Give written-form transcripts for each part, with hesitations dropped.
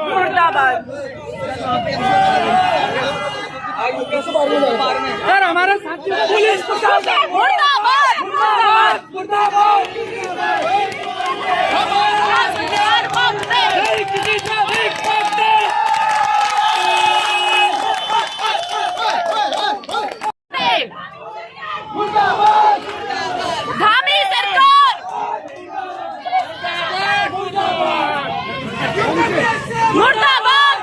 मुर्दाबाद सर, हमारा साथी पुलिस प्रशासन मुर्दाबाद मुर्दाबाद मुर्दाबाद। धामी सरकार मुर्दाबाद मुर्दाबाद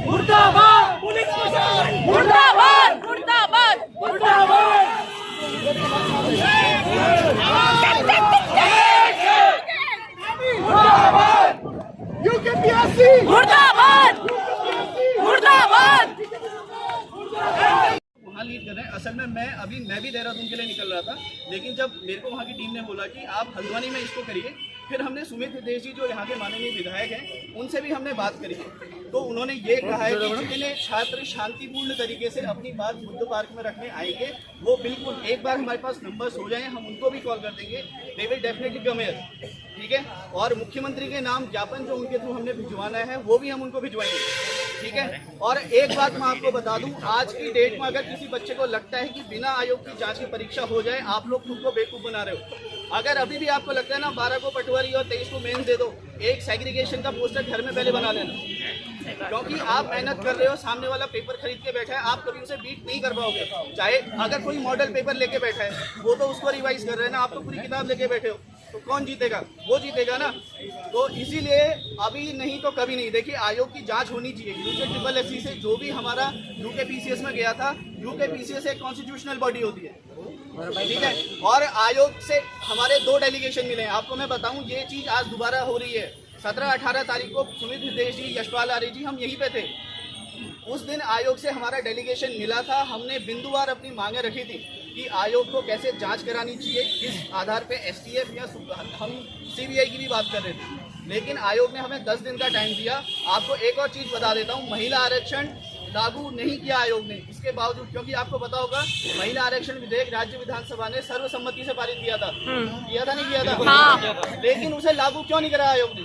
मुर्दाबाद पुलिस प्रशासन मुर्दाबाद मुर्दाबाद मुर्दाबाद यूकेपीएससी मुर्दाबाद मुर्दाबाद। वहाँ लीड कर रहे हैं। असल में मैं भी देहरादून के लिए निकल रहा था, लेकिन जब मेरे को वहाँ की टीम ने बोला कि आप हल्द्वानी में इसको करिए, फिर हमने सुमित हितेश जी जो यहाँ के माननीय विधायक हैं उनसे भी हमने बात करी, तो उन्होंने ये कहा है कि जितने छात्र शांतिपूर्ण तरीके से अपनी बात बुद्ध पार्क में रखने आएंगे वो बिल्कुल एक बार हमारे पास नंबर्स हो जाएं, हम उनको भी कॉल कर देंगे, they will definitely come here, ठीक है। और मुख्यमंत्री के नाम ज्ञापन जो उनके थ्रू हमने भिजवाना है वो भी हम उनको भिजवाएंगे, ठीक है। और एक बात मैं आपको बता दूं, आज की डेट में अगर किसी बच्चे को लगता है कि बिना आयोग की जांच की परीक्षा हो जाए, आप लोग खुद को बेवकूफ़ बना रहे हो। अगर अभी भी आपको लगता है ना 12 को पटवारी और 23 को मेन दे दो, एक सेग्रीगेशन का पोस्टर घर में पहले बना लेना, क्योंकि आप मेहनत कर रहे हो, सामने वाला पेपर खरीद के बैठा है, आप कभी उसे बीट नहीं कर पाओगे। चाहे अगर कोई मॉडल पेपर लेके बैठा है वो तो उसको रिवाइज कर रहे हैं ना, आप तो पूरी किताब लेके बैठे हो, तो कौन जीतेगा? वो जीतेगा ना। तो इसीलिए अभी नहीं तो कभी नहीं। देखिए, आयोग की जांच होनी चाहिए। यूके से जो भी हमारा यूकेपीसीएस में गया था, यूकेपीसीएस एक कॉन्स्टिट्यूशनल बॉडी होती है, ठीक है। और आयोग से हमारे 2 डेलीगेशन मिले हैं। आपको मैं बताऊं, ये चीज आज दोबारा हो रही है। 17-18 तारीख को सुमित हितेश जी, यशपाल आर्य जी, हम यहीं पे थे। उस दिन आयोग से हमारा डेलीगेशन मिला था। हमने बिंदुवार अपनी मांगे रखी थी कि आयोग को कैसे जांच करानी चाहिए, किस आधार पे एसटीएफ या हम सीबीआई की भी बात कर रहे थे, लेकिन आयोग ने हमें 10 दिन का टाइम दिया। आपको एक और चीज़ बता देता हूँ, महिला आरक्षण लागू नहीं किया आयोग ने, इसके बावजूद, क्योंकि आपको पता होगा महिला आरक्षण विधेयक राज्य विधानसभा ने सर्वसम्मति से पारित किया था, किया था नहीं किया था? हाँ। लेकिन उसे लागू क्यों नहीं करा आयोग ने?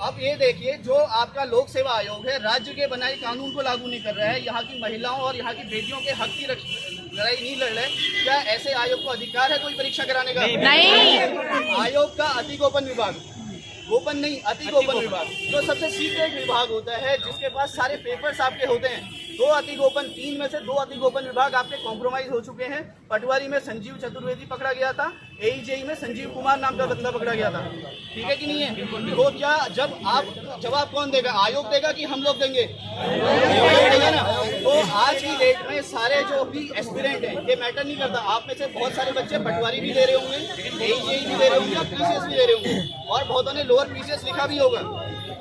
अब ये देखिए, जो आपका लोक सेवा आयोग है, राज्य के बनाए कानून को लागू नहीं कर रहा है, यहाँ की महिलाओं और यहाँ की बेटियों के हक की लड़ाई नहीं लड़ रहे। क्या ऐसे आयोग को अधिकार है कोई परीक्षा कराने का? नहीं। आयोग का अति गोपन विभाग, गोपन नहीं, अति गोपन विभाग, जो सबसे सीक्रेट विभाग होता है, जिसके पास सारे पेपर्स आपके होते हैं। 2 अति गोपन, 3 में से 2 अति गोपन विभाग आपके कॉम्प्रोमाइज हो चुके हैं। पटवारी में संजीव चतुर्वेदी पकड़ा गया था, एईजेई में संजीव कुमार नाम का बंदा पकड़ा गया था, ठीक है कि नहीं है? तो क्या जवाब कौन देगा? आयोग देगा कि हम लोग देंगे? देगा ना। तो आज की डेट में सारे जो भी एस्पिरेंट हैं, ये मैटर नहीं करता। आप में से बहुत सारे बच्चे पटवारी भी दे रहे होंगे, एईजेई भी दे रहे होंगे, पीसीएस भी दे रहे होंगे, और बहुतों ने लोअर पीसीएस लिखा भी होगा,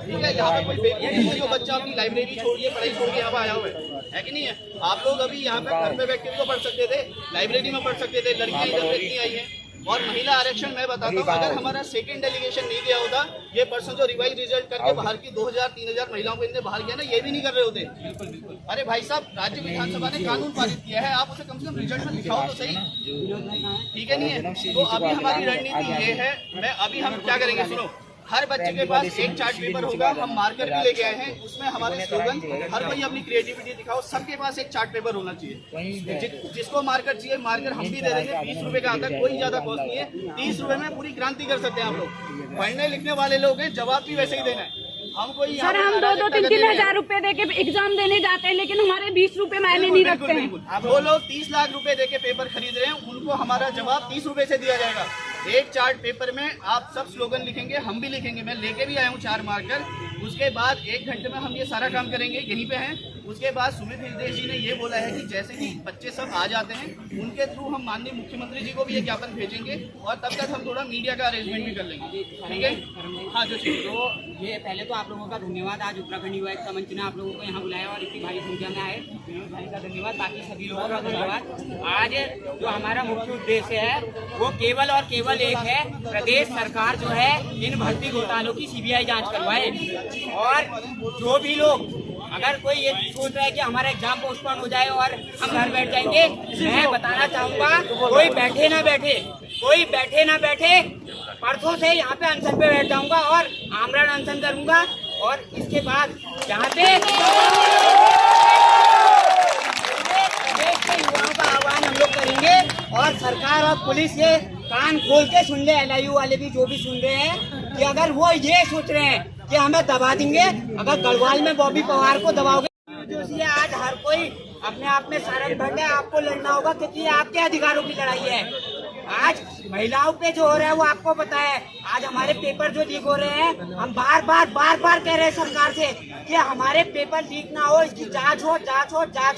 ठीक है। यहाँ पे कोई जो बच्चा अपनी लाइब्रेरी छोड़िए, पढ़ाई छोड़ के यहाँ पे आया हुआ है कि नहीं है? आप लोग अभी यहाँ पे घर पे बैठ के तो पढ़ सकते थे, लाइब्रेरी में पढ़ सकते थे, लड़कियाँ इधर से इतनी आई हैं। और महिला आरक्षण मैं बताता हूँ, अगर हमारा सेकंड डेलीगेशन नहीं गया होता, ये पर्सन जो रिवाइज रिजल्ट करके बाहर की 2000-3000 महिलाओं को इनने बाहर किया ना, ये भी नहीं कर रहे होते। अरे भाई साहब, राज्य विधानसभा ने कानून पारित किया है, आप उसे कम से कम रिजल्ट में दिखाओ तो सही, ठीक है नहीं है? तो अभी हमारी रणनीति ये है, अभी हम क्या करेंगे सुनो, हर बच्चे के पास एक चार्ट पेपर होगा, हम मार्कर भी लेके आए हैं, उसमें हमारे स्लोगन, हर कोई अपनी क्रिएटिविटी दिखाओ, सबके पास एक चार्ट पेपर होना चाहिए। जिसको मार्कर चाहिए, मार्कर हम भी दे देंगे, 20 रुपए का आता है, कोई ज्यादा कॉस्ट नहीं है। 30 रुपए में पूरी क्रांति कर सकते हैं आप लोग। पढ़ने लिखने वाले लोग हैं, जवाब भी वैसे ही देना है। हम कोई सर, हम 2-3 हजार रुपए देके एग्जाम देने जाते हैं, लेकिन हमारे 20 रुपए मायने नहीं रखते हैं। वो लोग 30 लाख रुपए देके पेपर खरीद रहे हैं, उनको हमारा जवाब 30 रुपए से दिया जाएगा। एक चार्ट पेपर में आप सब स्लोगन लिखेंगे, हम भी लिखेंगे, मैं लेके भी आया हूँ 4 मार्कर। उसके बाद 1 घंटे में हम ये सारा काम करेंगे, यहीं पे हैं। उसके बाद सुमित हितेश जी ने ये बोला है कि जैसे ही बच्चे सब आ जाते हैं, उनके थ्रू हम माननीय मुख्यमंत्री जी को भी ये ज्ञापन भेजेंगे, और तब तक हम थोड़ा मीडिया का अरेंजमेंट भी कर लेंगे, ठीक है? हाँ जो ठीक। तो ये पहले तो आप लोगों का धन्यवाद, आज उत्तराखंड युवा एकता मंच ने आप लोगों को यहाँ बुलाया और इतनी भारी संख्या में आए, विनोद भाई का धन्यवाद, बाकी सभी लोगों का धन्यवाद। आज जो हमारा मुख्य उद्देश्य है वो केवल और केवल एक है, प्रदेश सरकार जो है इन भर्ती घोटालों की सीबीआई जांच करवाए, और जो भी लोग अगर कोई ये सोच रहा है कि हमारा एग्जाम पोस्टपोन हो जाए और हम घर बैठ जाएंगे, मैं बताना चाहूंगा कोई बैठे ना बैठे, परसों से यहाँ पे अनशन पे बैठ जाऊंगा और आमरण अनशन करूंगा। और इसके बाद यहाँ पे देश के युवाओं का आह्वान हम लोग करेंगे और सरकार और पुलिस ये कान खोल के सुन ले, LIU वाले भी जो भी सुन रहे हैं कि अगर वो ये सोच रहे हैं कि हमें दबा देंगे, अगर गढ़वाल में बॉबी पवार को दबाओगे, जो इसलिए आज हर कोई अपने आप में सारण भट्ट है, आपको लड़ना होगा क्योंकि आपके अधिकारों की लड़ाई है। आज महिलाओं पे जो हो रहा है वो आपको पता है। आज हमारे पेपर जो लीक हो रहे हैं, हम बार बार कह रहे हैं सरकार से कि हमारे पेपर लीक ना हो, इसकी जांच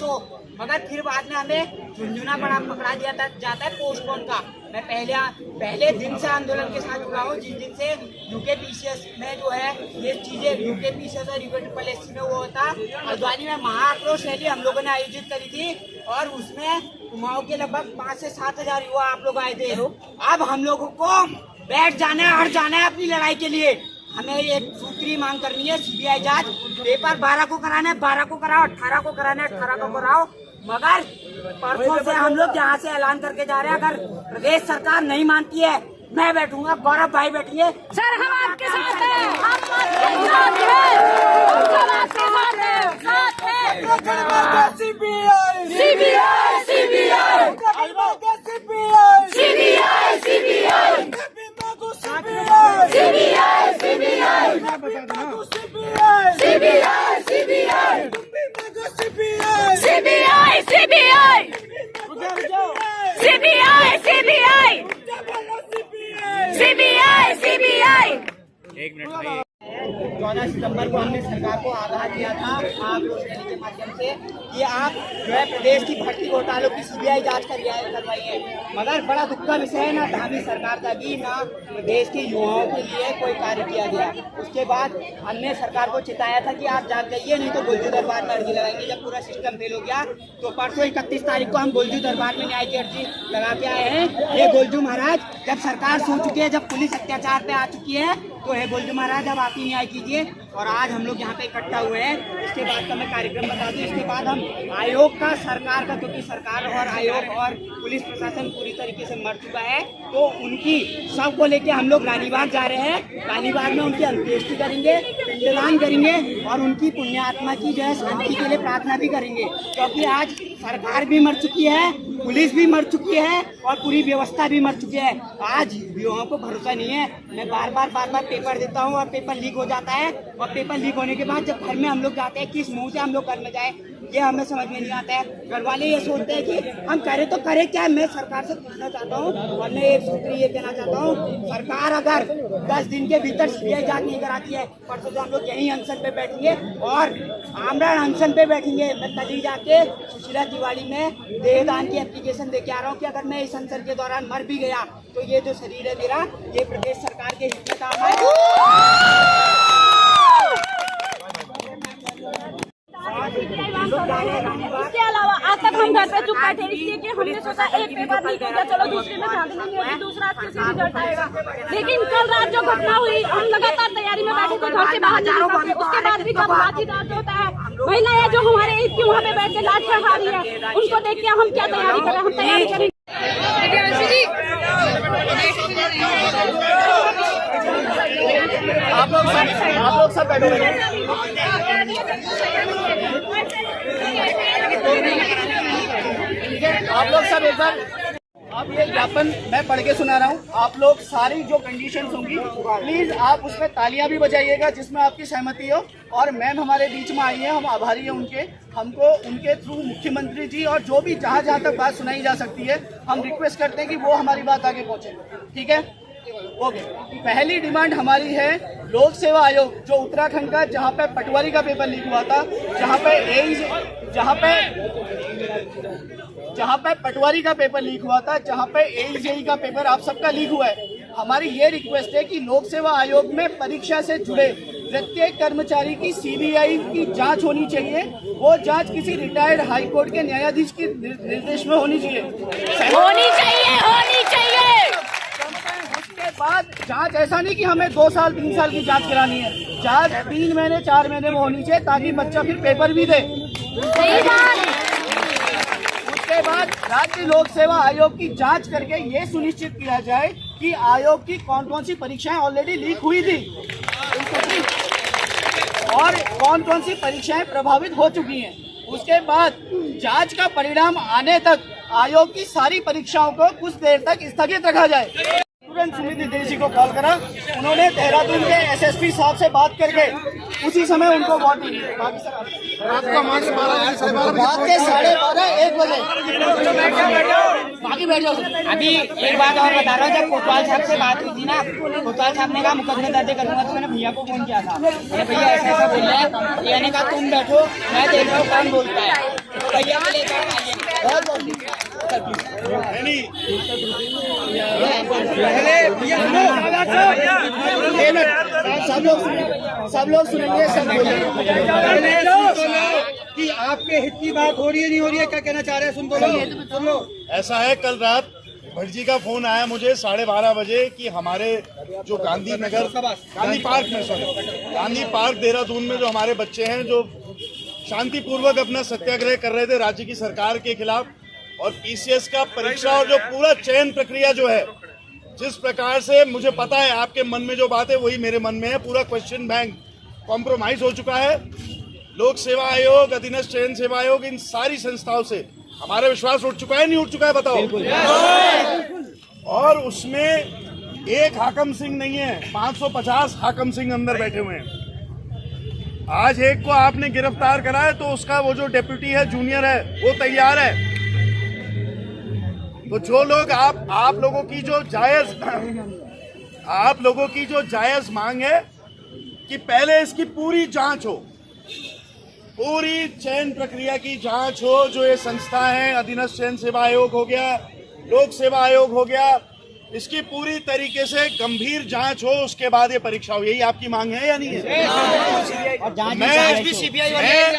हो, मगर फिर बाद में हमें झुंझुना पकड़ा दिया जाता है पोस्टपोन का। मैं पहले दिन से आंदोलन के साथ जुड़ा हूँ, जिस दिन से UKPCS में जो है ये चीजें UKPCS और UKSSC में वो होता, हल्द्वानी में महाआक्रोश रैली हम लोगों ने आयोजित करी थी और उसमें कुमाऊं के लगभग 5 से 7 हजार युवा आप लोग आए थे। अब हम लोगों को बैठ जाना है, हट जाना है अपनी लड़ाई के लिए। हमें एक सूत्री मांग करनी है, CBI जांच। पेपर 12 को कराना है, 12 को कराओ, 18 को कराना है, 18 को कराओ, मगर परसों से हम लोग यहाँ से ऐलान करके जा रहे हैं, अगर प्रदेश सरकार नहीं मानती है, मैं बैठूंगा, गौरव भाई बैठिए। सर हम आपके साथ हैं, हम आपके साथ हैं, हम सब आपके साथ हैं। एक मिनट भाई। 14 सितंबर को हमने सरकार को आगाह किया था आक्रोश रैली के माध्यम से कि आप जो है प्रदेश की भर्ती घोटालों की CBI जांच करवाइए, मगर बड़ा दुख का विषय है, ना धामी सरकार का भी ना प्रदेश के युवाओं के लिए कोई कार्य किया गया। उसके बाद हमने सरकार को चिताया था कि आप जाग जाइए, नहीं तो गुलजू दरबार में अर्जी लगाएंगे। जब पूरा सिस्टम फेल हो गया तो परसों 31 तारीख को हम गुलजू दरबार में न्याय की अर्जी लगा के आए हैं। ये गुलजू महाराज, जब सरकार सो चुकी है, जब पुलिस अत्याचार पे आ चुकी है, तो है गुलजू महाराज अब आप ही न्याय कीजिए। और आज हम लोग यहाँ पे इकट्ठा हुए हैं। इसके बाद का मैं कार्यक्रम बता दूं, इसके बाद हम आयोग का, सरकार का, क्योंकि सरकार और आयोग और पुलिस प्रशासन पूरी तरीके से मर चुका है, तो उनकी शव को लेके हम लोग रानीबाग जा रहे हैं। रानीबाग में उनकी अंत्येष्टि करेंगे, पिंडदान करेंगे और उनकी पुण्यात्मा की जो है शांति के लिए प्रार्थना भी करेंगे, क्योंकि आज सरकार भी मर चुकी है, पुलिस भी मर चुकी है और पूरी व्यवस्था भी मर चुकी है। आज युवाओं को भरोसा नहीं है। मैं बार बार पेपर देता हूँ और पेपर लीक हो जाता है, और पेपर लीक होने के बाद जब घर में हम लोग जाते हैं, किस मुंह से हम लोग घर में जाए, ये हमें समझ में नहीं आता है। घर वाले ये सोचते हैं कि हम करें तो करें क्या। मैं सरकार से पूछना चाहता हूँ और मैं एक सूत्री ये कहना चाहता हूँ, सरकार अगर 10 दिन के भीतर CBI जांच नहीं कराती है, परसों से हम लोग यहीं अनशन पे बैठेंगे और आमरण अनशन पे बैठेंगे। मैं कल ही जाके सुशीला तिवारी में देहदान की एप्लीकेशन दे के आ रहा हूँ कि अगर मैं इस अनशन के दौरान मर भी गया तो ये जो शरीर है मेरा, ये प्रदेश सरकार के हित में काम है। इसके अलावा आज तक हम घर पे चुप बैठे इसलिए कि हमने सोचा एक पेपर लीक हो गया, चलो दूसरे में ध्यान नहीं होगी, दूसरा अच्छे से रिजल्ट आएगा। लेकिन कल रात जो घटना हुई, हम लगातार तैयारी में बैठे थे, घर से बाहर नहीं निकल सकते। उसके बाद भी जब लाठीचार्ज होता है, महिलाएं जो हमारे ईद की वहाँ पे बैठ के लाठ चढ़ा रही है, उनको देख के हम क्या तैयारी करें, हम तैयारी करें। आप लोग सब बैठो। आप लोग सब एक बार, आप ये ज्ञापन मैं पढ़ के सुना रहा हूँ। आप लोग सारी जो कंडीशंस होंगी प्लीज आप उसमें तालियां भी बजाइएगा जिसमें आपकी सहमति हो। और मैम हमारे बीच में आई है, हम आभारी हैं उनके। हमको उनके थ्रू मुख्यमंत्री जी और जो भी जहाँ तक बात सुनाई जा सकती है, हम रिक्वेस्ट करते हैं कि वो हमारी बात आगे पहुँचे। ठीक है, ओके। पहली डिमांड हमारी है लोक सेवा आयोग जो उत्तराखंड का, जहाँ पे पटवारी का पेपर लीक हुआ था, जहाँ पे पटवारी का पेपर लीक हुआ था, जहाँ पे AEJE का पेपर आप सबका लीक हुआ है। हमारी ये रिक्वेस्ट है कि लोक सेवा आयोग में परीक्षा से जुड़े प्रत्येक कर्मचारी की CBI की जांच होनी चाहिए। वो जांच किसी रिटायर्ड हाई कोर्ट के न्यायाधीश के निर्देश में होनी चाहिए। होनी चाहिए। उसके बाद जांच ऐसा नहीं कि हमें 2 साल 3 साल की जांच करानी है, जांच 3 महीने 4 महीने में होनी चाहिए ताकि बच्चा फिर पेपर भी दे। उसके बाद राज्य लोक सेवा आयोग की जांच करके ये सुनिश्चित किया जाए कि आयोग की कौन कौन सी परीक्षाएं ऑलरेडी लीक हुई थी और कौन कौन सी परीक्षाएं प्रभावित हो चुकी हैं। उसके बाद जांच का परिणाम आने तक आयोग की सारी परीक्षाओं को कुछ देर तक स्थगित रखा जाए। तुरंत सुमित निदेशी को कॉल करा, उन्होंने देहरादून के एसएसपी साहब से बात करके उसी समय उनको वार्निंग दी। रात के 12:30-1 बजे बाकी बैठ जाओ। अभी एक बात और बता रहा हूँ, जब कोतवाल साहब से बात हुई थी ना, कोतवाल साहब ने कहा मुकदमे दर्ज करूंगा, तो मैंने भैया को फोन किया था, भैया ऐसा ऐसा बोल रहा है, भैया ने कहा तुम बैठो मैं देख रहा हूँ कौन बोलता है, भैया को लेकर सब लोग सुनेंगे, सब कि आपके हित की बात हो रही है नहीं हो रही है, क्या कहना चाह रहे हैं? सुन लो। ऐसा है, कल रात भटजी का फोन आया मुझे 12:30 बजे कि हमारे जो गांधी पार्क देहरादून में जो हमारे बच्चे हैं जो शांतिपूर्वक अपना सत्याग्रह कर रहे थे राज्य की सरकार के खिलाफ, और पीसीएस का परीक्षा और जो पूरा चयन प्रक्रिया जो है, जिस प्रकार से मुझे पता है आपके मन में जो बात है वही मेरे मन में है, पूरा क्वेश्चन बैंक कॉम्प्रोमाइज हो चुका है। लोक सेवा आयोग, अधीनस्थ चयन सेवा आयोग, इन सारी संस्थाओं से हमारा विश्वास उठ चुका है, नहीं उठ चुका है बताओ? और उसमें एक हाकम सिंह नहीं है, 550 हाकम सिंह अंदर बैठे हुए हैं। आज एक को आपने गिरफ्तार करा है तो उसका वो जो डेप्यूटी है, जूनियर है, वो तैयार है। तो जो लोग आप लोगों की जो जायज मांग है कि पहले इसकी पूरी जांच हो, पूरी चयन प्रक्रिया की जांच हो, जो ये संस्था है, अधीनस्थ चयन सेवा आयोग हो गया, लोक सेवा आयोग हो गया, इसकी पूरी तरीके से गंभीर जांच हो, उसके बाद ये परीक्षा हो। यही आपकी मांग है या नहीं है? मैं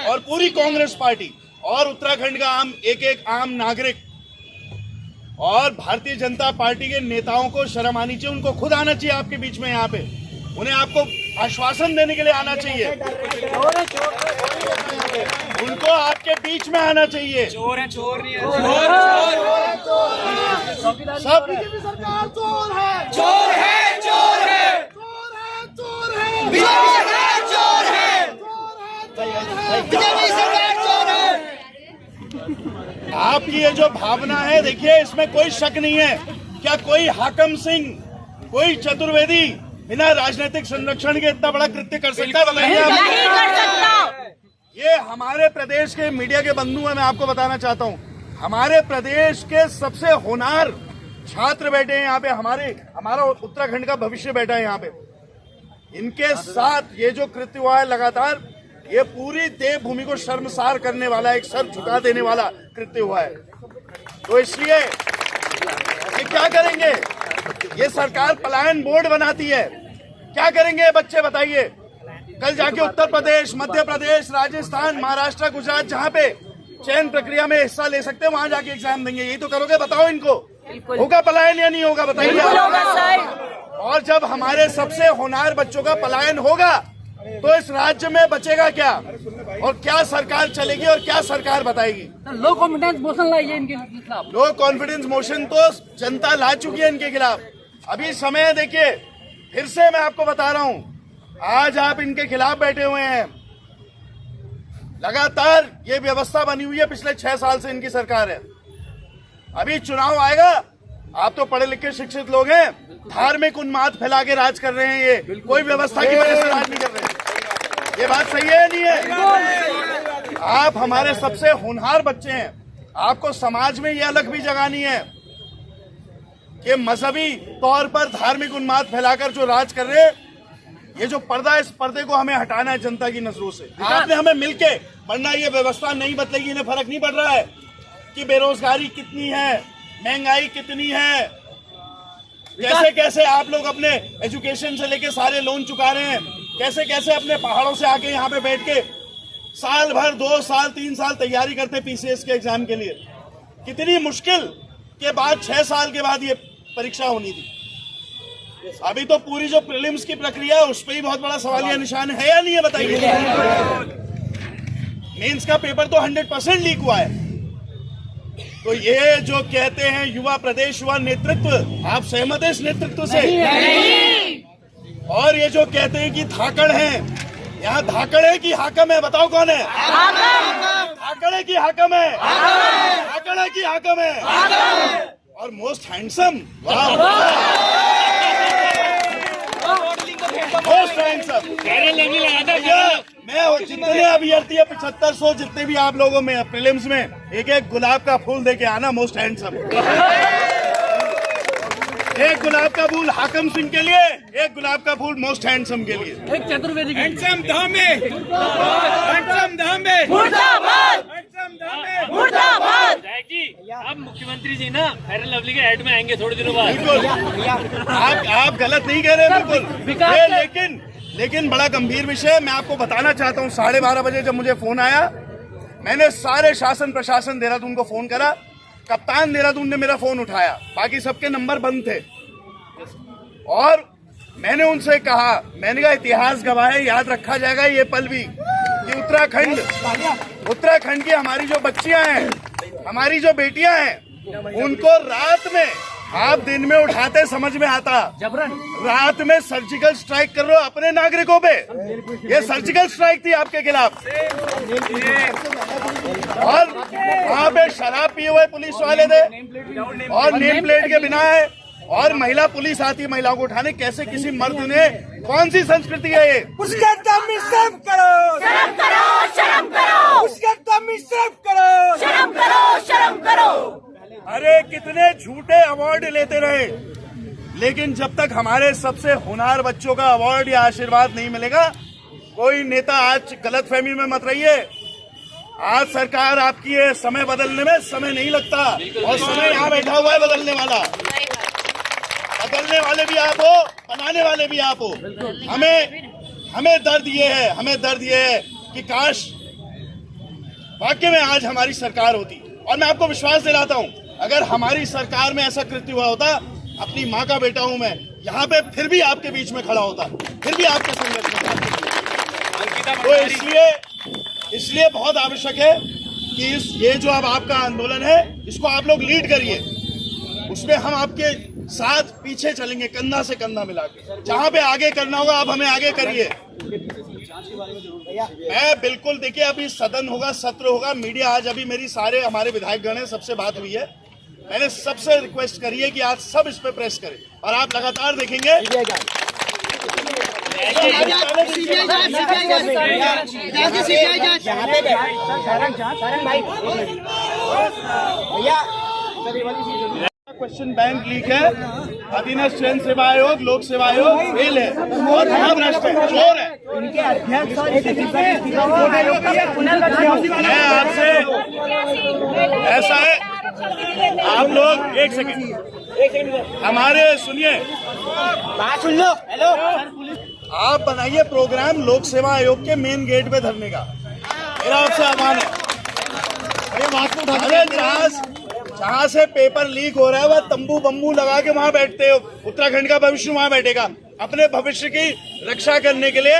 और पूरी कांग्रेस पार्टी और उत्तराखंड का एक आम नागरिक और भारतीय जनता पार्टी के नेताओं को शर्म आनी चाहिए, उनको खुद आना चाहिए आपके बीच में, यहाँ पे उन्हें आपको आश्वासन देने के लिए आना चाहिए, उनको आपके बीच में आना चाहिए। चोर है, चोर नहीं है, सब सरकार चोर है, चोर है, चोर है, चोर है, बीजेपी सरकार चोर है। आपकी ये जो भावना है, देखिए इसमें कोई शक नहीं है। क्या कोई हाकम सिंह, कोई चतुर्वेदी बिना राजनीतिक संरक्षण के इतना बड़ा कृत्य कर सकता है? बताइए। नहीं कर सकता। ये हमारे प्रदेश के मीडिया के बंधु हैं, मैं आपको बताना चाहता हूँ, हमारे प्रदेश के सबसे होनहार छात्र बैठे हैं यहाँ पे, हमारा उत्तराखंड का भविष्य बैठा है यहाँ पे। इनके साथ ये जो कृत्य हुआ है लगातार, ये पूरी देवभूमि को शर्मसार करने वाला, एक सर झुका देने वाला कृत्य हुआ है। तो इसलिए ये क्या करेंगे? ये सरकार पलायन बोर्ड बनाती है, क्या करेंगे बच्चे बताइए? कल जाके उत्तर प्रदेश, मध्य प्रदेश, राजस्थान, महाराष्ट्र, गुजरात, जहाँ पे चयन प्रक्रिया में हिस्सा ले सकते हैं, वहां जाके एग्जाम देंगे। यही तो करोगे? बताओ इनको, होगा पलायन या नहीं होगा? बताइए। और जब हमारे सबसे होनहार बच्चों का पलायन होगा तो इस राज्य में बचेगा क्या, और क्या सरकार चलेगी और क्या सरकार बताएगी? लो कॉन्फिडेंस मोशन लाइए इनके खिलाफ। लो कॉन्फिडेंस मोशन तो जनता ला चुकी है इनके खिलाफ। अभी समय देखिए, फिर से मैं आपको बता रहा हूं, आज आप इनके खिलाफ बैठे हुए हैं। लगातार ये व्यवस्था बनी हुई है, पिछले 6 साल से इनकी सरकार है। अभी चुनाव आएगा, आप तो पढ़े लिखे शिक्षित लोग हैं, धार्मिक उन्माद फैला के राज कर रहे हैं, ये कोई व्यवस्था की वजह से राज नहीं कर रहे हैं। ये बात सही है नहीं है? आप हमारे सबसे होनहार बच्चे हैं, आपको समाज में ये अलग भी जगानी है कि मजहबी तौर पर धार्मिक उन्माद फैलाकर जो राज कर रहे हैं, ये जो पर्दा, इस पर्दे को हमें हटाना है जनता की नजरों से। आपने हमें मिलके, वरना ये व्यवस्था नहीं बदलेगी। इन्हें फर्क नहीं पड़ रहा है कि बेरोजगारी कितनी है, महंगाई कितनी है, कैसे कैसे आप लोग अपने एजुकेशन से लेके सारे लोन चुका रहे हैं, कैसे कैसे अपने पहाड़ों से आके यहाँ पे बैठ के साल भर, 2 साल 3 साल तैयारी करते पीसीएस के एग्जाम के लिए। कितनी मुश्किल के बाद 6 साल के बाद ये परीक्षा होनी थी। अभी तो पूरी जो प्रीलिम्स की प्रक्रिया है उस पर ही बहुत बड़ा सवालिया निशान है या नहीं है, बताइए। मेंस का पेपर तो 100% लीक हुआ है। तो ये जो कहते हैं युवा प्रदेश युवा नेतृत्व, आप सहमत है इस नेतृत्व से? नहीं। और ये जो कहते हैं कि धाकड़ हैं, यहाँ धाकड़ है कि हाकम है? बताओ कौन है? धाकड़ है कि हाकम है? धाकड़ है कि हाकम है? और मोस्ट हैंडसम, मोस्ट हैंडसम। मैं जितने अभ्यर्थी है 7500 जितने भी आप लोगों में प्रीलिम्स में एक एक गुलाब का फूल देके आना, मोस्ट हैंडसम। एक गुलाब का फूल हाकम सिंह के लिए, एक गुलाब का फूल मोस्ट हैंडसम के लिए। एक चतुर्वेदी हैंडसम धामे, हैंडसम धामे, मुर्दाबाद, हैंडसम धामे, मुर्दाबाद। जी अब मुख्यमंत्री जी ना फेयर एंड लवली के ऐड में आएंगे थोड़े दिनों बाद। बिल्कुल, आप गलत नहीं कह रहे बिल्कुल। लेकिन बड़ा गंभीर विषय है। मैं आपको बताना चाहता हूँ, 12:30 बजे जब मुझे फोन आया, मैंने सारे शासन प्रशासन देहरादून को फोन करा। कप्तान देहरादून ने मेरा फोन उठाया, बाकी सबके नंबर बंद थे। और मैंने उनसे कहा, मैंने कहा इतिहास गवाह है, याद रखा जाएगा ये पल भी कि उत्तराखंड की हमारी जो बच्चियां हैं, हमारी जो बेटियां हैं, उनको रात में, आप दिन में उठाते समझ में आता, रात में सर्जिकल स्ट्राइक कर रहे हो अपने नागरिकों पे। ये सर्जिकल स्ट्राइक थी आपके खिलाफ। और वहाँ पे शराब पिए हुए पुलिस वाले थे और नेम प्लेट के बिना है, और महिला पुलिस आती महिलाओं को उठाने। कैसे किसी मर्द ने, कौन सी संस्कृति है ये? उसके दम में शर्म करो, शर्म करो, शर्म करो, उसके दम में शर्म करो, शर्म करो, शर्म करो। अरे कितने झूठे अवार्ड लेते रहे, लेकिन जब तक हमारे सबसे होनहार बच्चों का अवार्ड या आशीर्वाद नहीं मिलेगा, कोई नेता, आज गलतफहमी में मत रहिए। आज सरकार आपकी है, समय बदलने में समय नहीं लगता, और समय यहाँ बैठा हुआ है बदलने वाला। बदलने वाले भी आप हो, बनाने वाले भी आप हो। हमें दर्द ये है कि काश वाकई में आज हमारी सरकार होती। और मैं आपको विश्वास दिलाता हूँ, अगर हमारी सरकार में ऐसा कृत्य हुआ होता, अपनी माँ का बेटा हूँ मैं, यहाँ पे फिर भी आपके बीच में खड़ा होता, फिर भी आपके संघर्ष में खड़ा होता। तो इसलिए बहुत आवश्यक है कि ये जो अब आपका आंदोलन है, इसको आप लोग लीड करिए। उसमें हम आपके साथ पीछे चलेंगे, कंधा से कंधा मिला के। जहाँ पे आगे करना होगा आप हमें आगे करिए। मैं बिल्कुल, देखिए अभी सदन होगा, सत्र होगा, मीडिया आज अभी मेरी सारे हमारे विधायक गण हैं, सबसे बात हुई है। मैंने सबसे रिक्वेस्ट करी है कि आज सब इस पे प्रेस करें, और आप लगातार देखेंगे। क्वेश्चन बैंक लीक है, अधीनस्थ जन सेवा आयोग, लोक सेवा आयोग फेल है और महाभ्रष्ट है, चोर है। उनके अध्यक्ष मैं आपसे, ऐसा है, आप लोग एक सेकंड हमारे सुनिए, बात सुन लो। हेलो, आप बनाइए प्रोग्राम लोक सेवा आयोग के मेन गेट पे धरने का, मेरा आपसे आह्वान है। जहाँ से पेपर लीक हो रहा है वह तंबू बम्बू लगा के वहाँ बैठते हो, उत्तराखंड का भविष्य वहाँ बैठेगा। अपने भविष्य की रक्षा करने के लिए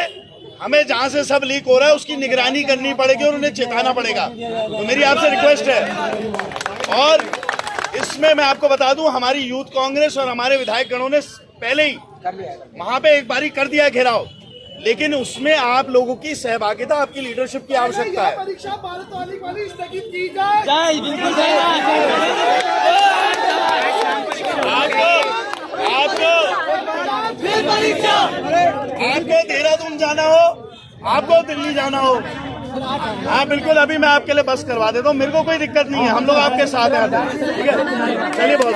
हमें जहाँ से सब लीक हो रहा है उसकी निगरानी करनी पड़ेगी और उन्हें चेताना पड़ेगा। तो मेरी आपसे रिक्वेस्ट है। और इसमें मैं आपको बता दूं, हमारी यूथ कांग्रेस और हमारे विधायक गणों ने पहले ही वहां पे एक बारी कर दिया घेराव, लेकिन उसमें आप लोगों की सहभागिता, आपकी लीडरशिप की आवश्यकता है। परीक्षा भारत वाली स्थगित की जाए। आपको देहरादून जाना हो, आपको दिल्ली जाना हो, हाँ बिल्कुल, अभी मैं आपके लिए बस करवा देता हूँ, मेरे को कोई दिक्कत नहीं है, हम लोग आपके साथ हैं। ठीक है, चलिए बहुत